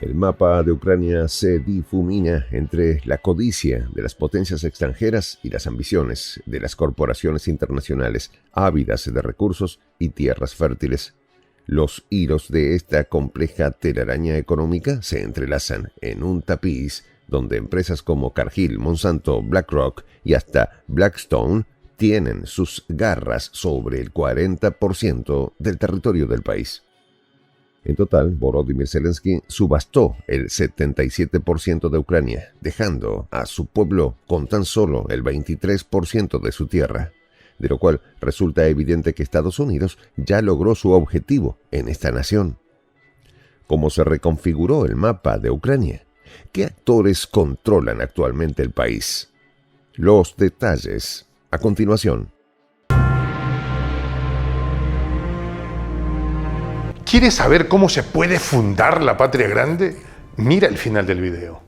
El mapa de Ucrania se difumina entre la codicia de las potencias extranjeras y las ambiciones de las corporaciones internacionales ávidas de recursos y tierras fértiles. Los hilos de esta compleja telaraña económica se entrelazan en un tapiz donde empresas como Cargill, Monsanto, BlackRock y hasta Blackstone tienen sus garras sobre el 40% del territorio del país. En total, Volodymyr Zelensky subastó el 77% de Ucrania, dejando a su pueblo con tan solo el 23% de su tierra, de lo cual resulta evidente que Estados Unidos ya logró su objetivo en esta nación. ¿Cómo se reconfiguró el mapa de Ucrania? ¿Qué actores controlan actualmente el país? Los detalles a continuación. ¿Quieres saber cómo se puede fundar la patria grande? Mira el final del video.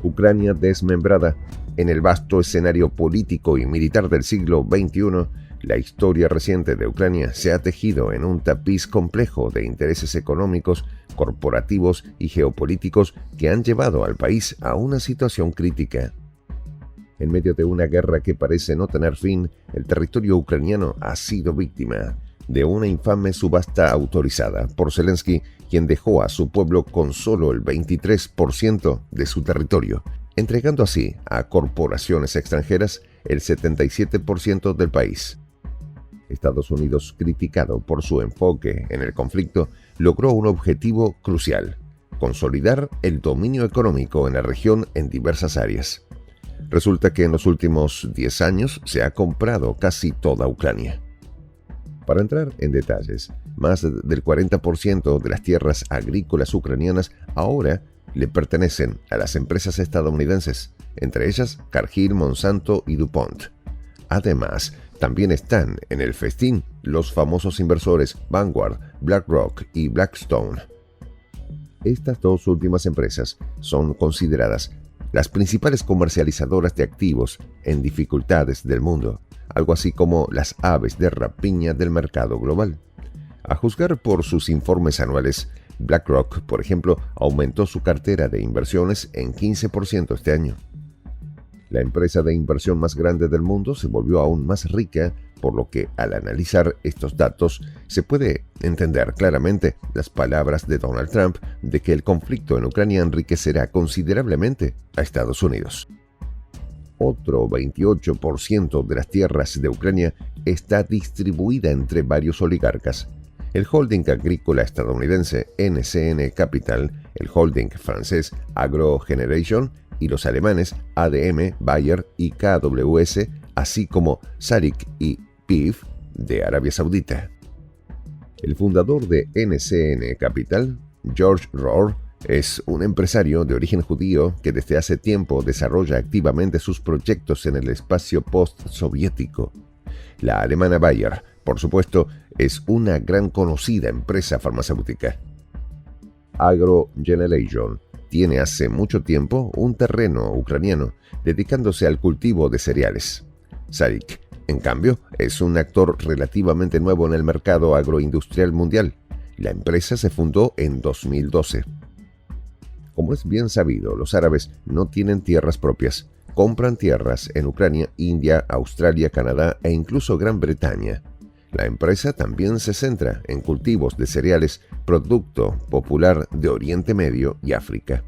Ucrania desmembrada. En el vasto escenario político y militar del siglo XXI, la historia reciente de Ucrania se ha tejido en un tapiz complejo de intereses económicos, corporativos y geopolíticos que han llevado al país a una situación crítica. En medio de una guerra que parece no tener fin, el territorio ucraniano ha sido víctima de una infame subasta autorizada por Zelensky, quien dejó a su pueblo con solo el 23% de su territorio, entregando así a corporaciones extranjeras el 77% del país. Estados Unidos, criticado por su enfoque en el conflicto, logró un objetivo crucial: consolidar el dominio económico en la región en diversas áreas. Resulta que en los últimos 10 años se ha comprado casi toda Ucrania. Para entrar en detalles, más del 40% de las tierras agrícolas ucranianas ahora le pertenecen a las empresas estadounidenses, entre ellas Cargill, Monsanto y DuPont. Además, también están en el festín los famosos inversores Vanguard, BlackRock y Blackstone. Estas dos últimas empresas son consideradas las principales comercializadoras de activos en dificultades del mundo, algo así como las aves de rapiña del mercado global. A juzgar por sus informes anuales, BlackRock, por ejemplo, aumentó su cartera de inversiones en 15% este año. La empresa de inversión más grande del mundo se volvió aún más rica, por lo que al analizar estos datos se puede entender claramente las palabras de Donald Trump de que el conflicto en Ucrania enriquecerá considerablemente a Estados Unidos. Otro 28% de las tierras de Ucrania está distribuida entre varios oligarcas. El holding agrícola estadounidense NCN Capital, el holding francés AgroGeneration y los alemanes ADM, Bayer y KWS, así como Sarik y PIF de Arabia Saudita. El fundador de NCN Capital, George Rohr, es un empresario de origen judío que desde hace tiempo desarrolla activamente sus proyectos en el espacio post-soviético. La alemana Bayer, por supuesto, es una gran conocida empresa farmacéutica. AgroGeneration tiene hace mucho tiempo un terreno ucraniano dedicándose al cultivo de cereales. Sarik, en cambio, es un actor relativamente nuevo en el mercado agroindustrial mundial. La empresa se fundó en 2012. Como es bien sabido, los árabes no tienen tierras propias. Compran tierras en Ucrania, India, Australia, Canadá e incluso Gran Bretaña. La empresa también se centra en cultivos de cereales, producto popular de Oriente Medio y África.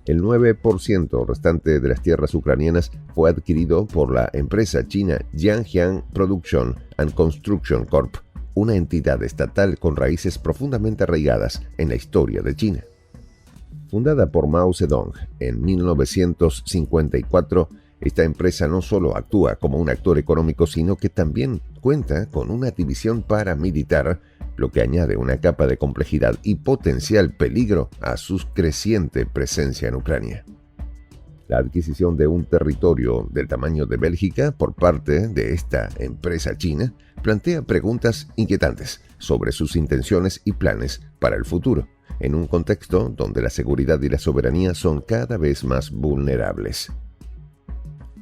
El 9% restante de las tierras ucranianas fue adquirido por la empresa china Jiangxiang Production and Construction Corp., una entidad estatal con raíces profundamente arraigadas en la historia de China. Fundada por Mao Zedong en 1954, esta empresa no solo actúa como un actor económico, sino que también cuenta con una división paramilitar, lo que añade una capa de complejidad y potencial peligro a su creciente presencia en Ucrania. La adquisición de un territorio del tamaño de Bélgica por parte de esta empresa china plantea preguntas inquietantes sobre sus intenciones y planes para el futuro, en un contexto donde la seguridad y la soberanía son cada vez más vulnerables.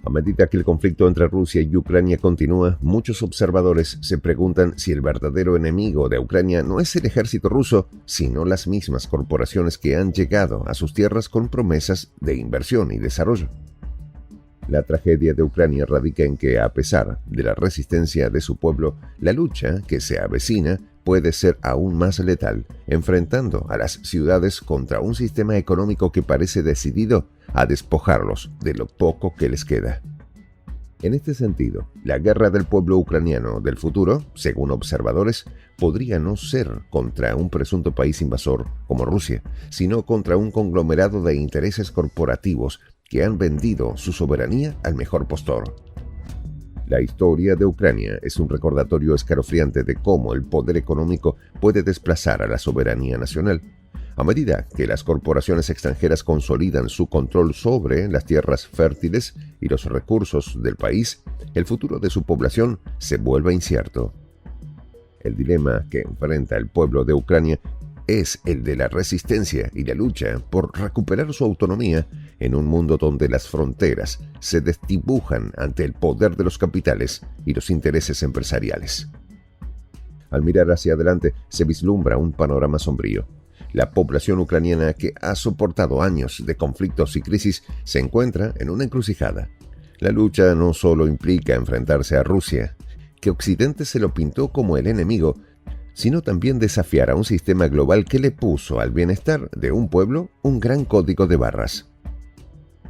A medida que el conflicto entre Rusia y Ucrania continúa, muchos observadores se preguntan si el verdadero enemigo de Ucrania no es el ejército ruso, sino las mismas corporaciones que han llegado a sus tierras con promesas de inversión y desarrollo. La tragedia de Ucrania radica en que, a pesar de la resistencia de su pueblo, la lucha que se avecina puede ser aún más letal, enfrentando a las ciudades contra un sistema económico que parece decidido a despojarlos de lo poco que les queda. En este sentido, la guerra del pueblo ucraniano del futuro, según observadores, podría no ser contra un presunto país invasor como Rusia, sino contra un conglomerado de intereses corporativos que han vendido su soberanía al mejor postor. La historia de Ucrania es un recordatorio escalofriante de cómo el poder económico puede desplazar a la soberanía nacional. A medida que las corporaciones extranjeras consolidan su control sobre las tierras fértiles y los recursos del país, el futuro de su población se vuelve incierto. El dilema que enfrenta el pueblo de Ucrania es el de la resistencia y la lucha por recuperar su autonomía en un mundo donde las fronteras se desdibujan ante el poder de los capitales y los intereses empresariales. Al mirar hacia adelante se vislumbra un panorama sombrío. La población ucraniana, que ha soportado años de conflictos y crisis, se encuentra en una encrucijada. La lucha no solo implica enfrentarse a Rusia, que Occidente se lo pintó como el enemigo, sino también desafiar a un sistema global que le puso al bienestar de un pueblo un gran código de barras.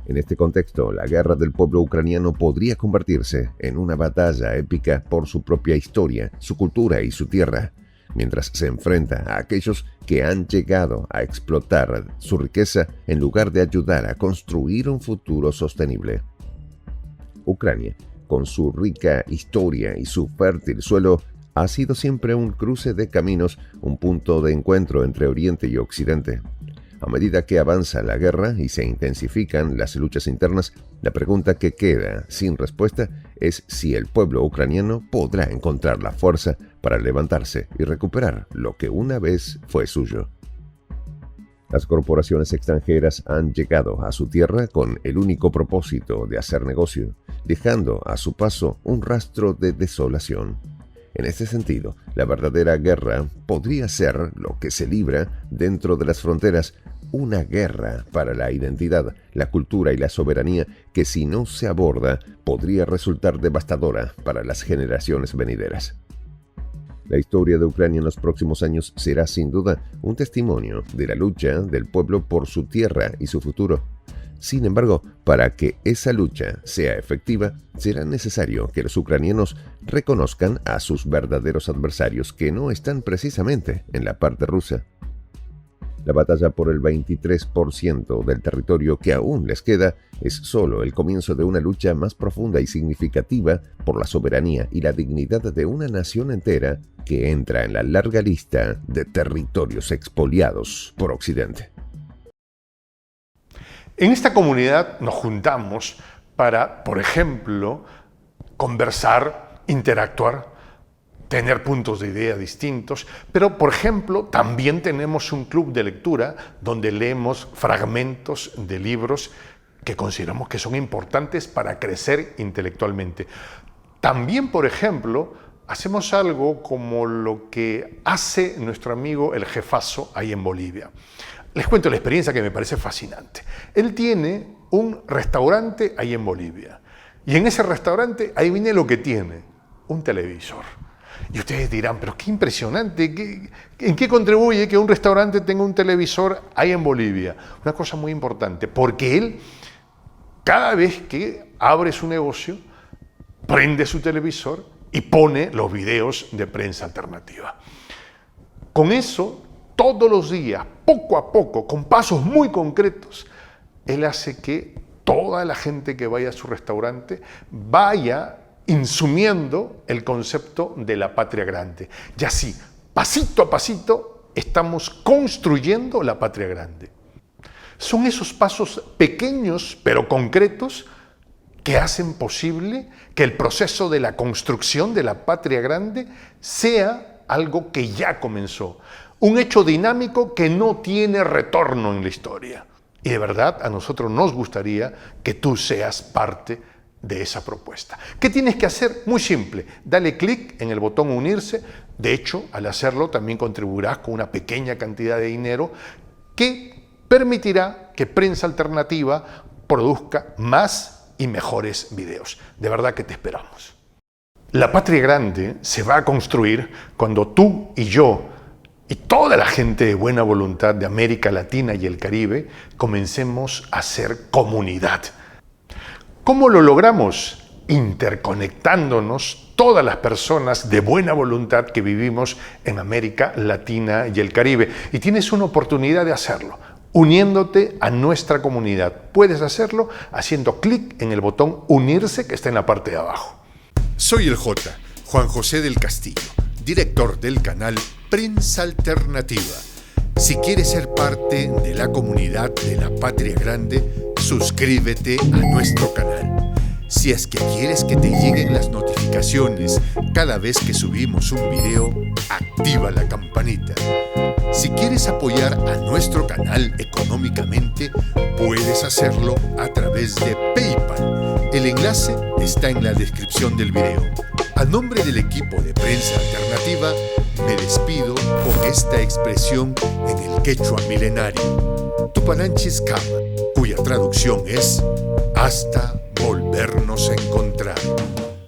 En este contexto, la guerra del pueblo ucraniano podría convertirse en una batalla épica por su propia historia, su cultura y su tierra, mientras se enfrenta a aquellos que han llegado a explotar su riqueza en lugar de ayudar a construir un futuro sostenible. Ucrania, con su rica historia y su fértil suelo, ha sido siempre un cruce de caminos, un punto de encuentro entre Oriente y Occidente. A medida que avanza la guerra y se intensifican las luchas internas, la pregunta que queda sin respuesta es si el pueblo ucraniano podrá encontrar la fuerza para levantarse y recuperar lo que una vez fue suyo. Las corporaciones extranjeras han llegado a su tierra con el único propósito de hacer negocio, dejando a su paso un rastro de desolación. En este sentido, la verdadera guerra podría ser lo que se libra dentro de las fronteras, una guerra para la identidad, la cultura y la soberanía que, si no se aborda, podría resultar devastadora para las generaciones venideras. La historia de Ucrania en los próximos años será sin duda un testimonio de la lucha del pueblo por su tierra y su futuro. Sin embargo, para que esa lucha sea efectiva, será necesario que los ucranianos reconozcan a sus verdaderos adversarios, que no están precisamente en la parte rusa. La batalla por el 23% del territorio que aún les queda es solo el comienzo de una lucha más profunda y significativa por la soberanía y la dignidad de una nación entera que entra en la larga lista de territorios expoliados por Occidente. En esta comunidad nos juntamos para, por ejemplo, conversar, interactuar, tener puntos de idea distintos, pero, por ejemplo, también tenemos un club de lectura donde leemos fragmentos de libros que consideramos que son importantes para crecer intelectualmente. También, por ejemplo, hacemos algo como lo que hace nuestro amigo el jefazo ahí en Bolivia. Les cuento la experiencia que me parece fascinante. Él tiene un restaurante ahí en Bolivia. Y en ese restaurante, ahí viene lo que tiene, un televisor. Y ustedes dirán, pero qué impresionante, ¿en qué contribuye que un restaurante tenga un televisor ahí en Bolivia? Una cosa muy importante, porque él, cada vez que abre su negocio, prende su televisor y pone los videos de prensa alternativa. Con eso, todos los días, poco a poco, con pasos muy concretos, él hace que toda la gente que vaya a su restaurante vaya insumiendo el concepto de la patria grande. Y así, pasito a pasito, estamos construyendo la patria grande. Son esos pasos pequeños pero concretos que hacen posible que el proceso de la construcción de la patria grande sea algo que ya comenzó. Un hecho dinámico que no tiene retorno en la historia. Y de verdad a nosotros nos gustaría que tú seas parte de esa propuesta. ¿Qué tienes que hacer? Muy simple, dale clic en el botón unirse. De hecho, al hacerlo también contribuirás con una pequeña cantidad de dinero que permitirá que Prensa Alternativa produzca más y mejores videos. De verdad que te esperamos. La patria grande se va a construir cuando tú y yo y toda la gente de buena voluntad de América Latina y el Caribe comencemos a ser comunidad. ¿Cómo lo logramos? Interconectándonos todas las personas de buena voluntad que vivimos en América Latina y el Caribe. Y tienes una oportunidad de hacerlo, uniéndote a nuestra comunidad. Puedes hacerlo haciendo clic en el botón unirse que está en la parte de abajo. Soy el J, Juan José del Castillo, director del canal Prensa Alternativa. Si quieres ser parte de la comunidad de la Patria Grande, suscríbete a nuestro canal. Si es que quieres que te lleguen las notificaciones cada vez que subimos un video, activa la campanita. Si quieres apoyar a nuestro canal económicamente, puedes hacerlo a través de PayPal. El enlace está en la descripción del video. A nombre del equipo de Prensa Alternativa, me despido con esta expresión en el quechua milenario, Tupananchis Kama, cuya traducción es hasta volvernos a encontrar.